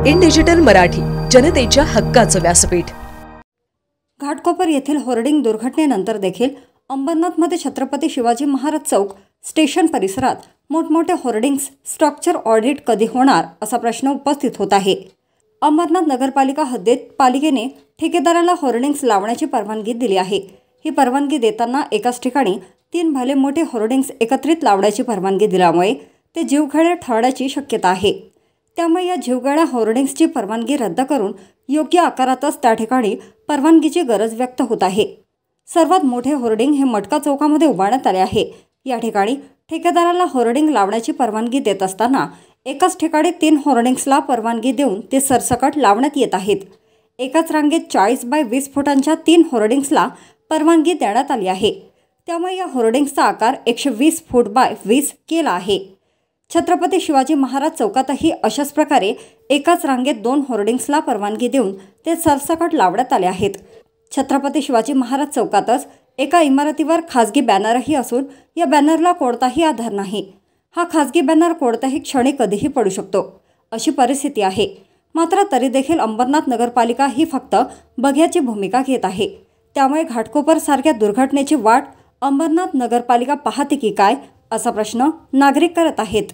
In digital Marathi, जनतेच्या हक्काचं व्यासपीठ। घाटकोपर येथील होर्डिंग दुर्घटनेनंतर देखील अंबरनाथमध्ये छत्रपती शिवाजी महाराज चौक स्टेशन परिसरात मोठमोठे होर्डिंग्स स्ट्रक्चर ऑडिट कधी होणार असा प्रश्न उपस्थित होत आहे। अंबरनाथ नगरपालिका हद्दीत पालिकेने ठेकेदाराला होर्डिंग्स लावण्याची परवानगी दिली आहे। ही परवानगी देताना एकाच ठिकाणी 3 भले मोठे होर्डिंग्स एकत्रित लावण्याची परवानगी दिल्यामुळे ते जीवघेणे ठरण्याची शक्यता आहे। त्यामुळे या जीवघेण्या होर्डिंग्सची परवानगी रद्द करून योग्य आकारातच त्या ठिकाणी परवानगीची गरज व्यक्त होत आहे। सर्वात मोठे होर्डिंग हे मटका चौकामध्ये उभारण्यात आले आहे। या ठिकाणी ठेकेदाराला होर्डिंग लावण्याची परवानगी देत असताना एकाच ठिकाणी 3 होर्डिंग्सला परवानगी देऊन ते सरसकट लावण्यात येत आहेत। एकाच रांगेत 40 बाय 20 फुटांच्या 3 होर्डिंग्सला परवानगी देण्यात आली आहे। त्यामुळे या होर्डिंग्सचा आकार 120 फूट बाय 20 केला आहे। छत्रपती शिवाजी महाराज चौकातही अशाच प्रकारे एकाच रांगेत 2 होर्डिंग्सला परवानगी देऊन ते सरसकट लावण्यात आले आहेत। छत्रपती शिवाजी महाराज चौकातच एका इमारतीवर खासगी बॅनरही असून या बॅनरला कोणताही आधार नाही। हा खासगी बॅनर कोणत्याही क्षणी कधीही पडू शकतो अशी परिस्थिती आहे। मात्र तरी देखील अंबरनाथ नगरपालिका ही फक्त बघ्याची भूमिका घेत आहे। त्यामुळे घाटकोपर सारख्या दुर्घटनेची वाट अंबरनाथ नगरपालिका पाहते की काय असा प्रश्न नागरिक करत आहेत।